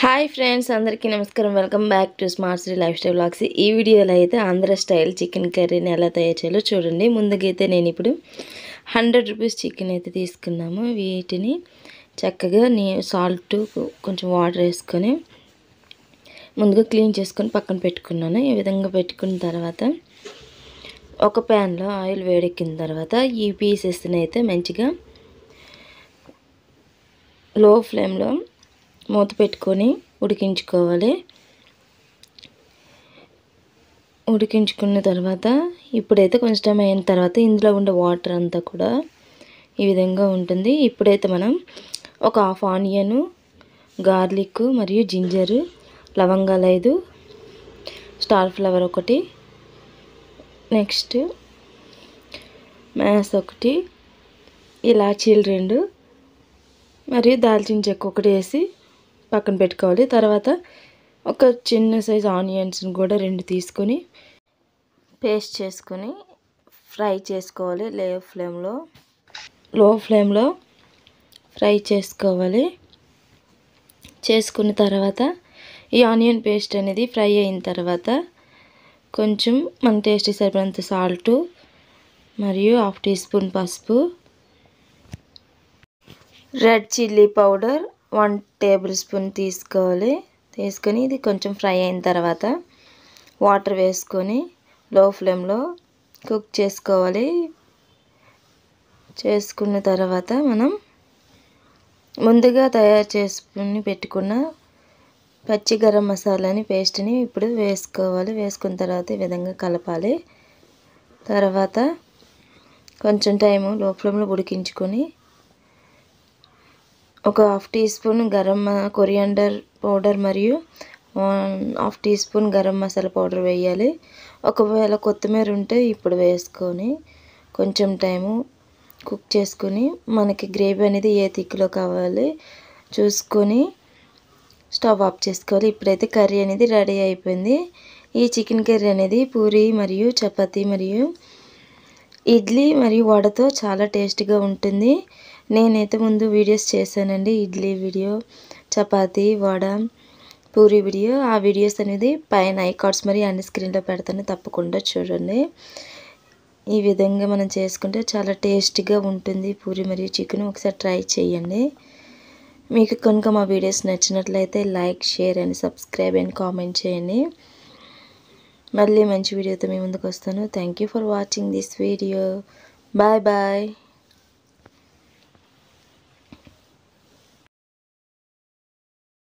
Hi friends, అందరికీ నమస్కారం. Welcome back to smart city life style vlogs. ఈ వీడియోలో అయితే ఆంధ్ర స్టైల్ చికెన్ కర్రీని ఎలా తయారు చేయాలో చూడండి. ముందుగా అయితే నేను ఇప్పుడు 100 రూపీస్ చికెన్ అయితే తీసుకున్నాము. వీటిని చక్కగా సాల్ట్ కొంచెం వాటర్ వేసుకొని ముందుగా క్లీన్ చేసుకొని పక్కన పెట్టుకున్నాను. ఈ విధంగా పెట్టుకున్న తర్వాత ఒక ప్యాన్లో ఆయిల్ వేడెక్కిన తర్వాత ఈ పీసెస్ని అయితే మంచిగా లో ఫ్లేమ్లో మూత పెట్టుకొని ఉడికించుకోవాలి. ఉడికించుకున్న తర్వాత ఇప్పుడైతే కొంచెం టైం అయిన తర్వాత ఇందులో ఉండే వాటర్ అంతా కూడా ఈ విధంగా ఉంటుంది. ఇప్పుడైతే మనం ఒక హాఫ్ ఆనియన్, గార్లిక్ మరియు జింజర్, లవంగాలు 5, స్టార్ ఫ్లవర్ 1, నెక్స్ట్ మ్యాస్ 1, ఇలాచీలు 2 మరియు దాల్చిన చెక్క 1 వేసి పక్కన పెట్టుకోవాలి. తర్వాత ఒక చిన్న సైజ్ ఆనియన్స్ని కూడా 2 తీసుకొని పేస్ట్ చేసుకొని ఫ్రై చేసుకోవాలి. లో ఫ్లేమ్లో ఫ్రై చేసుకోవాలి. చేసుకున్న తర్వాత ఈ ఆనియన్ పేస్ట్ అనేది ఫ్రై అయిన తర్వాత కొంచెం మన టేస్ట్ సరిపడినంత సాల్ట్ మరియు 1/2 టీ స్పూన్ పసుపు, red chilli powder 1 table spoon తీసుకొని ఇది కొంచెం ఫ్రై అయిన తర్వాత వాటర్ వేసుకొని లో ఫ్లేమ్లో కుక్ చేసుకోవాలి. చేసుకున్న తర్వాత మనం ముందుగా తయారు చేసుకుని పెట్టుకున్న పచ్చి గరం మసాలాని పేస్ట్ని ఇప్పుడు వేసుకోవాలి. వేసుకున్న తర్వాత ఈ విధంగా కలపాలి. తర్వాత కొంచెం టైము లో ఫ్లేమ్లో ఉడికించుకొని ఒక 1/2 టీ స్పూన్ కొరియాండర్ పౌడర్ మరియు 1/2 teaspoon garam masala powder వేయాలి. ఒకవేళ కొత్తిమీర ఉంటే ఇప్పుడు వేసుకొని కొంచెం టైము కుక్ చేసుకొని మనకి గ్రేవీ అనేది ఏ థిక్లో కావాలి చూసుకొని స్టవ్ ఆఫ్ చేసుకోవాలి. ఇప్పుడైతే కర్రీ అనేది రెడీ అయిపోయింది. ఈ చికెన్ కర్రీ అనేది పూరి మరియు చపాతీ మరియు ఇడ్లీ మరియు వడతో చాలా టేస్టీగా ఉంటుంది. నేనైతే ముందు వీడియోస్ చేశానండి, ఇడ్లీ వీడియో, చపాతీ, వడ, పూరి వీడియో. ఆ వీడియోస్ అనేది పైన ఐకార్డ్స్ మరియు అన్ని స్క్రీన్లో పెడతాను, తప్పకుండా చూడండి. ఈ విధంగా మనం చేసుకుంటే చాలా టేస్టీగా ఉంటుంది పూరి మరియు చికెన్. ఒకసారి ట్రై చేయండి. మీకు కనుక మా వీడియోస్ నచ్చినట్లయితే like, share and subscribe and comment చేయండి. మళ్ళీ మంచి వీడియోతో మీ ముందుకు వస్తాను. Thank you for watching this video. Bye bye.